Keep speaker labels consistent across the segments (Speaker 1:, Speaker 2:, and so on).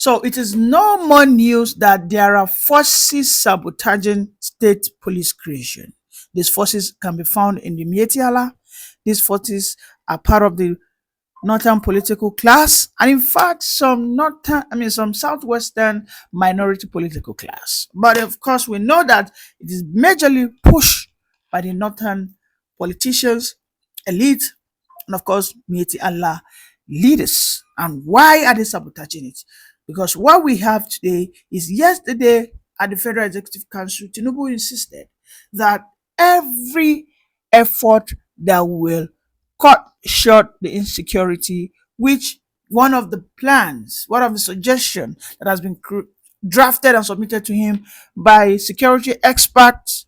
Speaker 1: So it is no more news that there are forces sabotaging state police creation. These forces can be found in the Mietiala. These forces are part of the northern political class, and in fact, some southwestern minority political class. But of course, we know that it is majorly pushed by the northern politicians, elite, and of course, Mieti Allah leaders. And why are they sabotaging it? Because what we have today is yesterday at the Federal Executive Council, Tinubu insisted that every effort that will cut short the insecurity, which one of the suggestions that has been drafted and submitted to him by security experts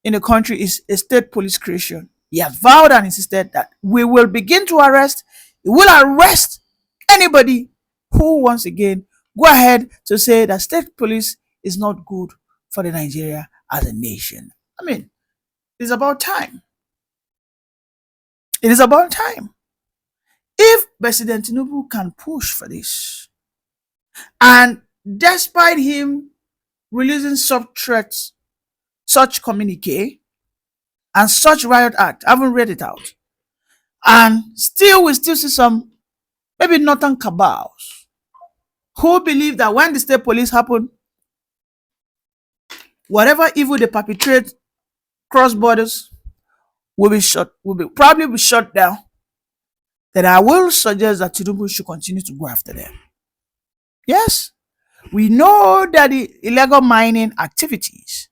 Speaker 1: in the country is a state police creation. He has vowed and insisted that we will begin to arrest, we will arrest anybody who once again go ahead to say that state police is not good for the Nigeria as a nation. I mean, it's about time. It is about time. If President Tinubu can push for this, and despite him releasing such threats, such communique, and such riot act, I haven't read it out, and still we still see some maybe northern cabals who believe that when the state police happen, whatever evil they perpetrate cross borders will probably be shut down. Then I will suggest that Tinubu should continue to go after them. Yes, we know that the illegal mining activities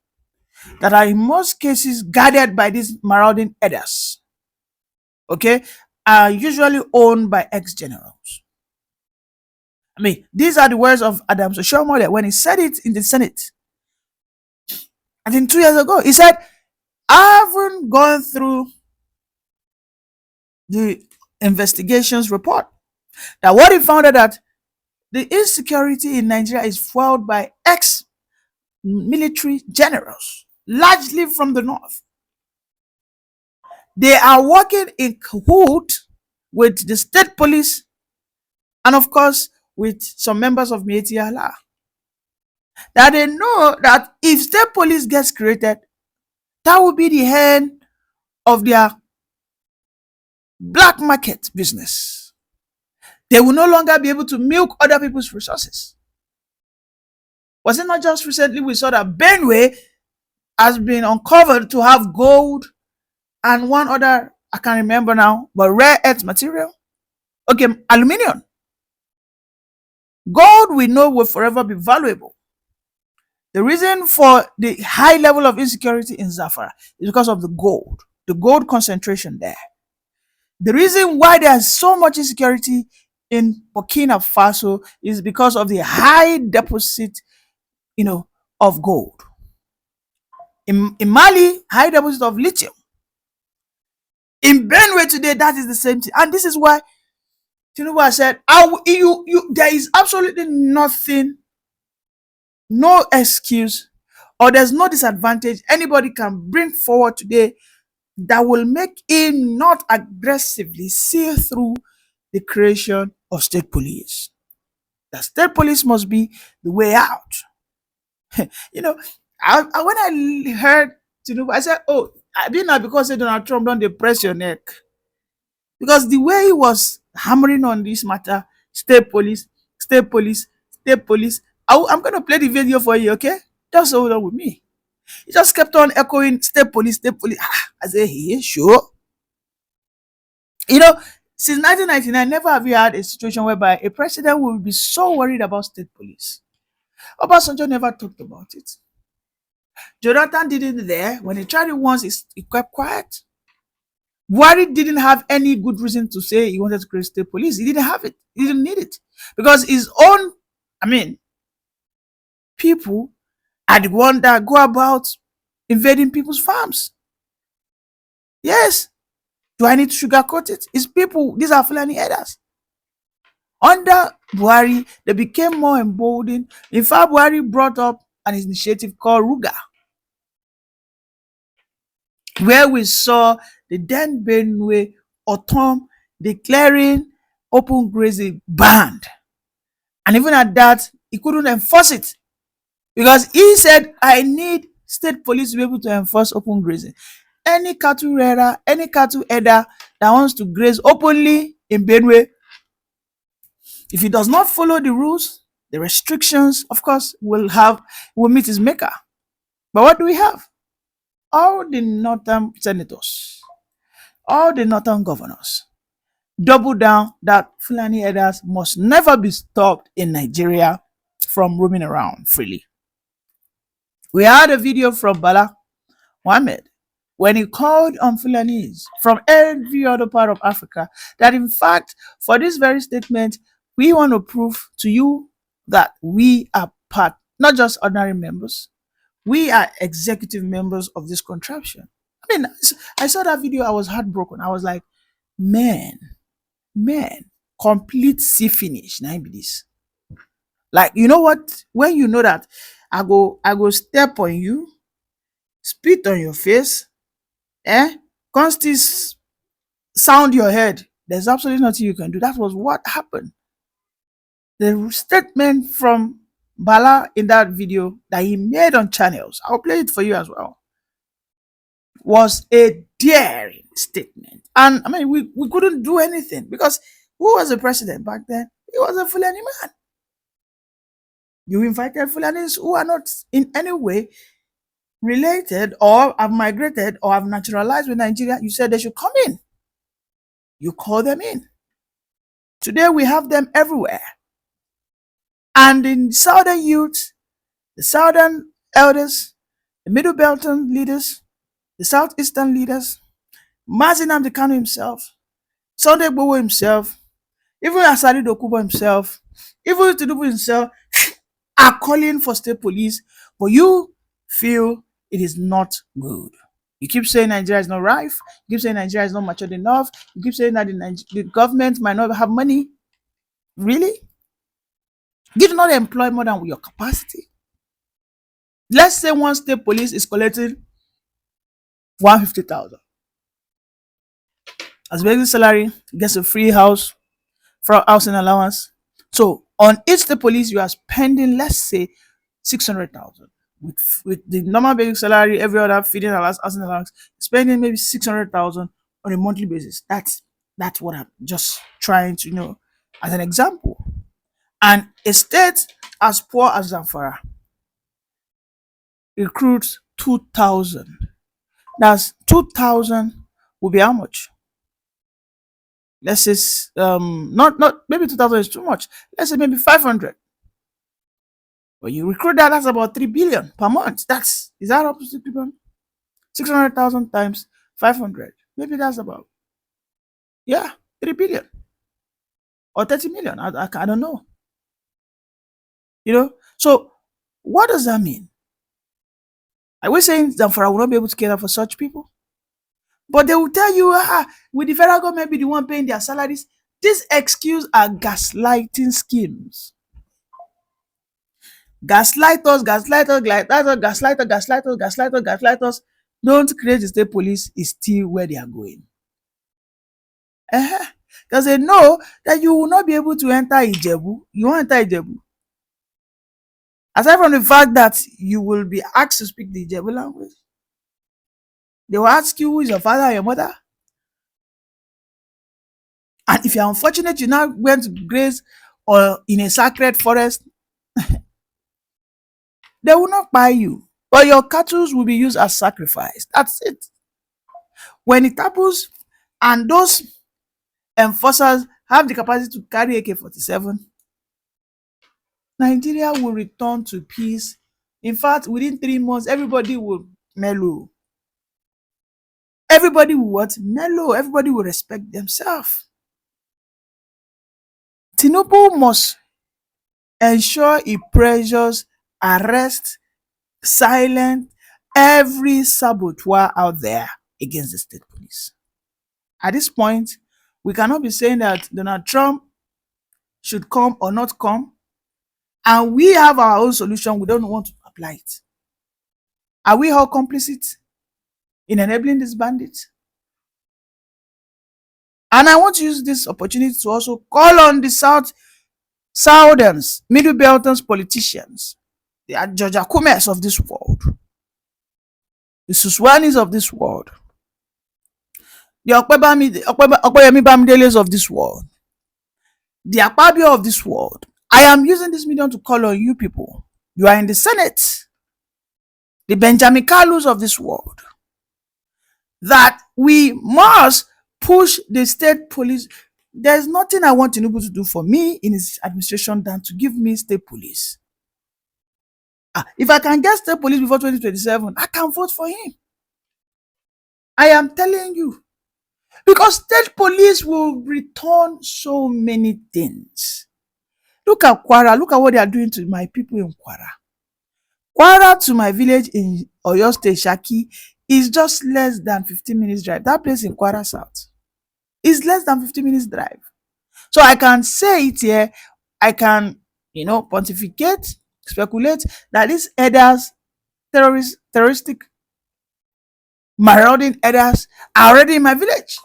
Speaker 1: that are in most cases guided by these marauding herders, okay, are usually owned by ex-generals. I mean, these are the words of Adams Oshomole when he said it in the Senate. I think 2 years ago, he said, I haven't gone through the investigations report. That what he found out that the insecurity in Nigeria is fueled by ex-military generals, largely from the north. They are working in cahoots with the state police and, of course, with some members of Mieti Allah. That they know that if state police gets created, that will be the end of their black market business. They will no longer be able to milk other people's resources. Was it not just recently we saw that Benue has been uncovered to have gold and one other, I can't remember now, but rare earth material? Okay, aluminium. Gold we know will forever be valuable. The reason for the high level of insecurity in Zafara is because of the gold concentration there. The reason why there's so much insecurity in Burkina Faso is because of the high deposit, of gold. In Mali, high deposit of lithium. In Benue today, that is the same thing. And this is why Tinubu said, there is absolutely nothing, no excuse, or there's no disadvantage anybody can bring forward today that will make him not aggressively see through the creation of state police. The state police must be the way out. When I heard Tinubu, I said, oh, I did not because Donald Trump don't depress your neck. Because the way he was hammering on this matter, state police, state police, state police, I'm going to play the video for you, okay? Just hold on with me. He just kept on echoing state police, state police. I said, yeah, sure. Since 1999, never have you had a situation whereby a president will be so worried about state police. Obasanjo never talked about it. Jonathan didn't there. When he tried it once, he kept quiet. Buhari didn't have any good reason to say he wanted to create state police. He didn't have it. He didn't need it. Because his own, people are the one that go about invading people's farms. Yes. Do I need to sugarcoat it? It's people. These are Fulani herders. Under Buhari, they became more emboldened. In fact, Buhari brought up an initiative called Ruga, where we saw the then Benue declaring open grazing banned. And even at that, he couldn't enforce it because he said, I need state police to be able to enforce open grazing. Any cattle rearer, any cattle header that wants to graze openly in Benue, if he does not follow the rules, the restrictions, of course, will meet his maker. But what do we have? All the northern senators, all the northern governors double down that Fulani herders must never be stopped in Nigeria from roaming around freely. We had a video from Bala Mohammed when he called on Fulanis from every other part of Africa that, in fact, for this very statement, we want to prove to you that we are part, not just ordinary members, we are executive members of this contraption. I mean, I saw that video, I was heartbroken. I was like, man, complete see finish. Now be this. Like, you know what? When you know that I go step on you, spit on your face, constantly sound your head. There's absolutely nothing you can do. That was what happened. The statement from Bala in that video that he made on channels, I'll play it for you as well, was a daring statement. And I mean, we couldn't do anything because who was the president back then? He was a Fulani man. You invited Fulanis who are not in any way related or have migrated or have naturalized with Nigeria. You said they should come in. You call them in. Today we have them everywhere. And in southern youth, the southern elders, the middle belton leaders, the southeastern leaders, Mazi Nnamdi Kanu himself, Sunday Igboho himself, even Asari Dokubo himself, even Tinubu himself are calling for state police, but you feel it is not good. You keep saying Nigeria is not rife. You keep saying Nigeria is not matured enough. You keep saying that the government might not have money. Really? You do not employ more than your capacity. Let's say one state police is collecting 150,000 as basic salary, gets a free house, for housing allowance. So on each state police, you are spending, let's say, 600,000. With the normal basic salary, every other feeding allowance, housing allowance, spending maybe 600,000 on a monthly basis. That's what I'm just trying to as an example. And a state as poor as Zamfara recruits 2,000. That's 2,000 will be how much? Let's say not maybe 2,000 is too much. Let's say maybe 500. But you recruit that's about 3 billion per month. Is that up to 6 billion? 600,000 times 500. Maybe that's about 3 billion or 30 million. I don't know. So what does that mean? Are we saying Zamfara will not be able to cater for such people? But they will tell you, with the federal government be the one paying their salaries. These excuses are gaslighting schemes. Gaslight us. Don't create the state police is still where they are going. Because they know that you will not be able to enter Ijebu. You won't enter Ijebu. Aside from the fact that you will be asked to speak the Ijebu language, they will ask you who is your father or your mother. And if you're unfortunate, you now went to graze or in a sacred forest, they will not buy you. But your cattle will be used as sacrifice. That's it. When it happens, and those enforcers have the capacity to carry AK-47, Nigeria will return to peace. In fact, within 3 months, everybody will mellow. Everybody will what? Mellow. Everybody will respect themselves. Tinubu must ensure he pressures, arrest, silent every saboteur out there against the state police. At this point, we cannot be saying that Donald Trump should come or not come, and we have our own solution. We don't want to apply it. Are we all complicit in enabling these bandits? And I want to use this opportunity to also call on the Southerners, Middle Beltons politicians, the Georgia Kumes of this world, the Suswanis of this world, the Okpeyemi Bamideles of this world, the Akpabio of this world. I am using this medium to call on you people. You are in the Senate, the Benjamin Kalus of this world, that we must push the state police. There's nothing I want Tinubu to do for me in his administration than to give me state police. If I can get state police before 2027, I can vote for him. I am telling you. Because state police will return so many things. Look at Kwara. Look at what they are doing to my people in Kwara. Kwara to my village in Oyo State, Shaki, is just less than 15 minutes drive. That place in Kwara South is less than 15 minutes drive. So I can say it here. I can, pontificate, speculate that these elders, terroristic, marauding elders are already in my village.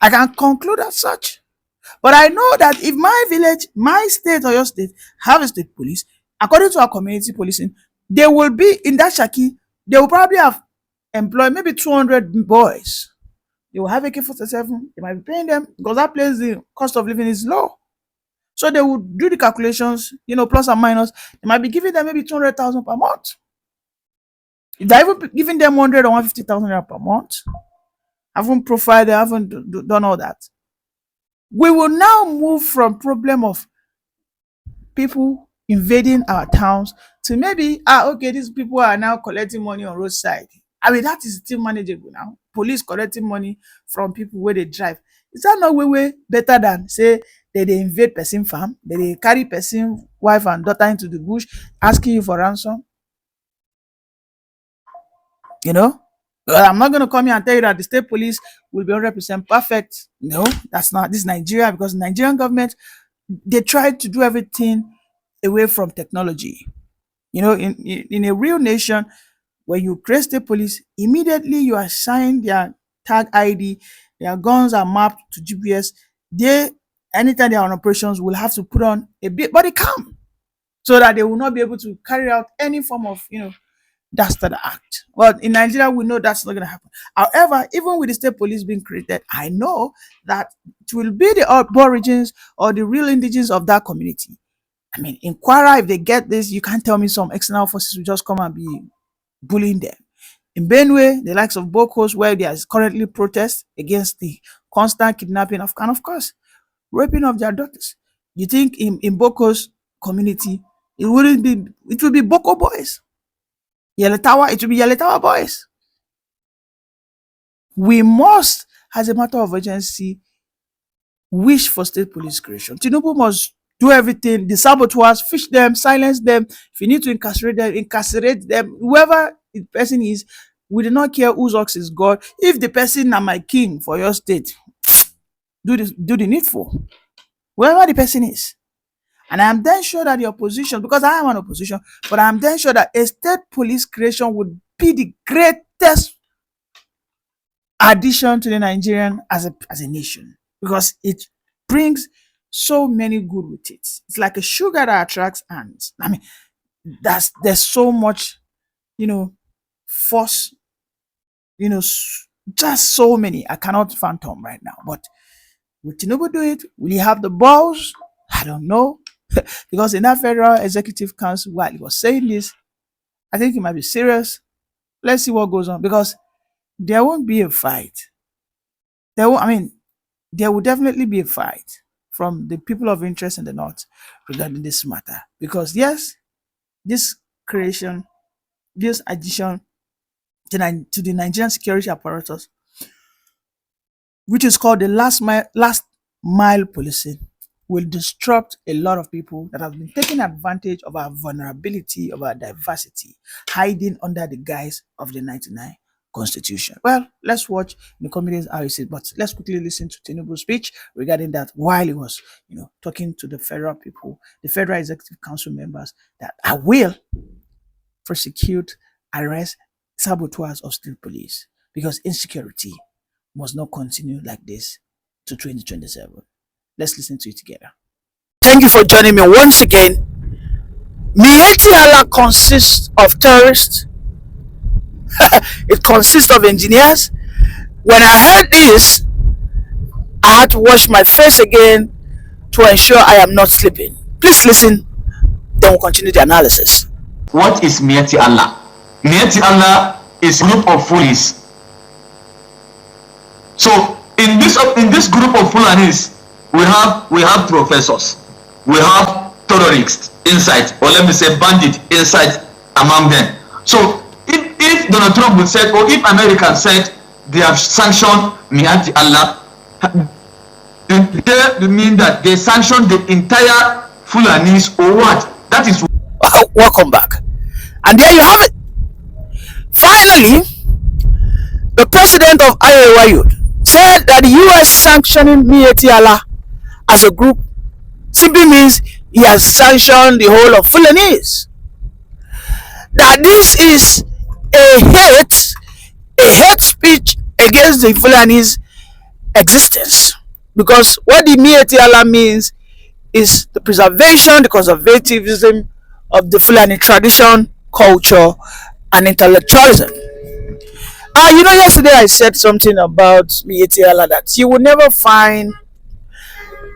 Speaker 1: I can conclude as such. But I know that if my village, my state or your state have a state police, according to our community policing, they will be in that Shaki, they will probably have employed maybe 200 boys. They will have AK-47. They might be paying them because that place, the cost of living is low. So they will do the calculations, plus and minus. They might be giving them maybe 200,000 per month. If they're even giving them 100 or 150,000 per month, haven't profiled, they haven't done all that. We will now move from problem of people invading our towns to maybe, okay, these people are now collecting money on roadside. I mean, that is still manageable now. Police collecting money from people where they drive. Is that not way better than, say, they invade person farm, they carry person wife and daughter into the bush, asking you for ransom? I'm not going to come here and tell you that the state police will be 100% perfect. No, that's not. This is Nigeria, because the Nigerian government, they tried to do everything away from technology. In a real nation, when you create state police, immediately you assign their tag ID, their guns are mapped to GPS. Anytime they are on operations, will have to put on a body cam so that they will not be able to carry out any form of, dastard act. Well, in Nigeria, we know that's not going to happen. However, even with the state police being created, I know that it will be the aborigines or the real indigenous of that community. I mean, in Kwara, if they get this, you can't tell me some external forces will just come and be bullying them. In Benue, the likes of Bokos, where there is currently protest against the constant kidnapping of, and of course, raping of their daughters. You think in Boko's community, it will be Boko boys. Yeletawa, it will be Yeletawa boys. We must, as a matter of urgency, wish for state police creation. Tinubu must do everything. The saboteurs, fish them, silence them. If you need to incarcerate them. Whoever the person is, we do not care whose ox is God. If the person are my king for your state, do the needful. Whoever the person is. And I am then sure that the opposition, because I am an opposition, but I am then sure that a state police creation would be the greatest addition to the Nigerian as a nation, because it brings so many good with it. It's like a sugar that attracts ants. I mean, there's so much, force, just so many. I cannot phantom right now. But will Tinubu do it? Will he have the balls? I don't know. Because in that Federal Executive Council, while he was saying this, I think he might be serious. Let's see what goes on, because there won't be a fight. There will definitely be a fight from the people of interest in the North regarding this matter. Because yes, this creation, this addition to the Nigerian security apparatus, which is called the last mile policing, will disrupt a lot of people that have been taking advantage of our vulnerability, of our diversity, hiding under the guise of the 99 Constitution. Well, let's watch in the coming days how he says, but let's quickly listen to Tinubu's speech regarding that while he was, talking to the federal people, the Federal Executive Council members, that I will prosecute, arrest saboteurs of state police, because insecurity must not continue like this to 2027. Let's listen to it together. Thank you for joining me once again. Mieti Allah consists of terrorists, it consists of engineers. When I heard this, I had to wash my face again to ensure I am not sleeping. Please listen, then we'll continue the analysis.
Speaker 2: What is Mieti Allah? Mieti Allah is a group of Fulis. So in this group of Fulanis, we have professors, we have terrorists inside, or let me say bandit inside among them. So if Donald Trump would say, or if America said they have sanctioned Mieti Allah, they mean that they sanctioned the entire Fulanis or what? That is.
Speaker 1: Welcome back. And there you have it. Finally, the president of IOYU said that the US sanctioning Mieti Allah as a group simply means he has sanctioned the whole of Fulanese. That this is a hate speech against the Fulanese existence. Because what the Mieti Allah means is the preservation, the conservatism of the Fulani tradition, culture, and intellectualism. Yesterday I said something about Mieti Allah that you will never find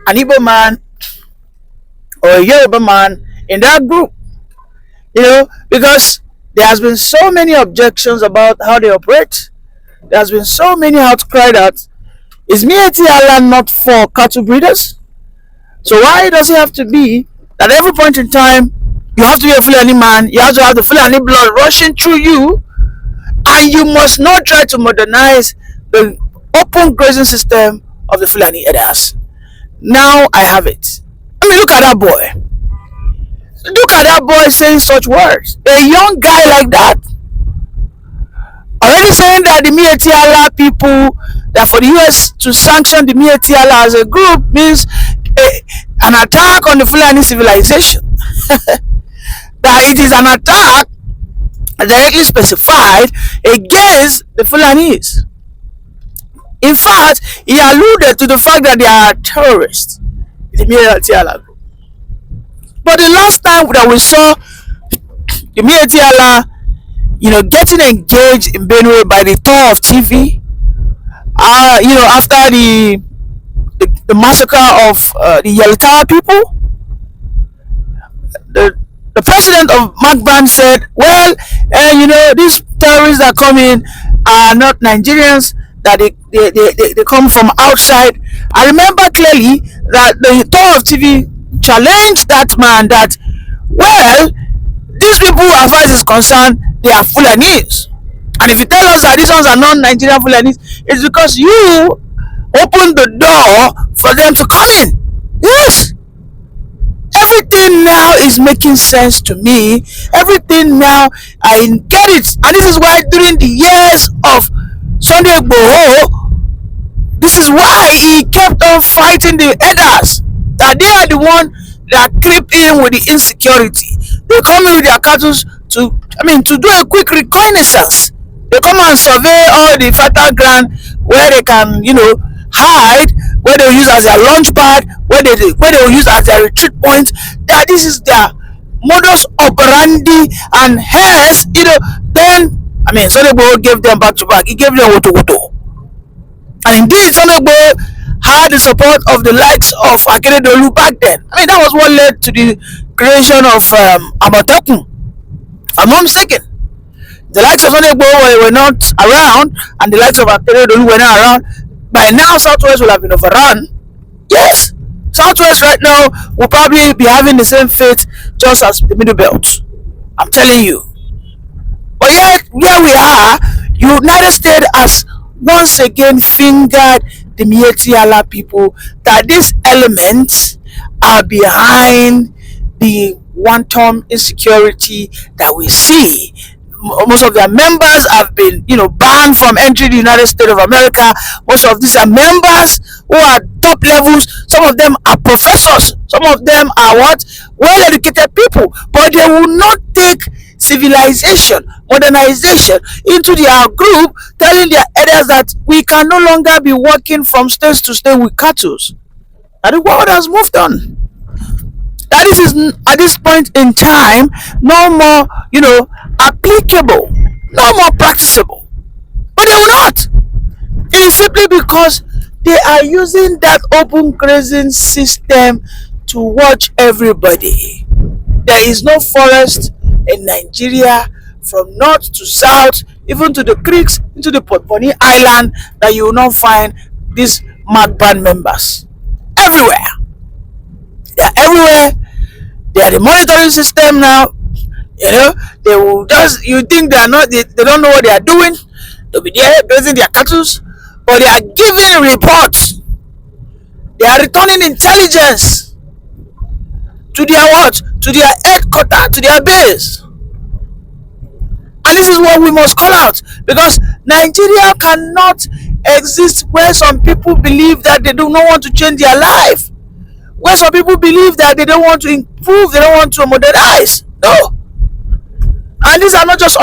Speaker 1: an Igbo man or a Yoruba man in that group. Because there has been so many objections about how they operate. There has been so many outcry that is Mieti Allah not for cattle breeders? So why does it have to be that at every point in time you have to be a Fulani man, you have to have the Fulani blood rushing through you, and you must not try to modernize the open grazing system of the Fulani elders? Now I have it. I mean, look at that boy. Look at that boy saying such words. A young guy like that. Already saying that the Mieti Allah people, that for the US to sanction the Mieti Allah as a group means an attack on the Fulani civilization. That it is an attack directly specified against the Fulanese. In fact, he alluded to the fact that they are terrorists, the Mieti Allah group. But the last time that we saw the Mieti Allah, getting engaged in Benue by the tour of TV, after the massacre of the Yeltawa people, the president of Magban said, well, these terrorists that come in are not Nigerians, that they come from outside. I remember clearly that the tour of TV challenged that man that, well, these people, as far as is concerned, they are Fulanese. And if you tell us that these ones are non-Nigerian Fulanese, it's because you opened the door for them to come in. Yes. Everything now is making sense to me. Everything now, I get it. And this is why during the years of Sunday Igboho, this is why he kept on fighting the elders. That they are the one that creep in with the insecurity. They come in with their cattle to do a quick reconnaissance. They come and survey all the fertile ground where they can, hide, where they will use as their launch pad, where they will use as their retreat point. That this is their modus operandi, and hence, then Sonegbo gave them back to back. He gave them woto. And indeed, Sonegbo had the support of the likes of Akeredolu back then. That was what led to the creation of Amotekun. If I'm not mistaken, the likes of Sonegbo were not around, and the likes of Akeredolu were not around. By now, Southwest will have been overrun. Yes, Southwest right now will probably be having the same fate just as the Middle Belt. I'm telling you. But yet, where we are, United States has once again fingered the Mieti Allah people, that these elements are behind the wanton insecurity that we see. Most of their members have been, banned from entering the United States of America. Most of these are members who are top levels. Some of them are professors. Some of them are well-educated people. But they will not take civilization, modernization into their group, telling their elders that we can no longer be working from state to state with cattle. And the world has moved on. that this is at this point in time no more, applicable, no more practicable. But they will not. It is simply because they are using that open grazing system to watch everybody. There is no forest in Nigeria from north to south, even to the creeks, into the Potponi Island, that you will not find these mad band members. Everywhere. They are everywhere. They are the monitoring system now. They will just, you think they are not, they don't know what they are doing. They'll be there grazing their cattle, but they are giving reports. They are returning intelligence to their what? To their headquarters, to their base. And this is what we must call out, because Nigeria cannot exist where some people believe that they do not want to change their life, where some people believe that they don't want to improve, they don't want to modernize. No. And these are not just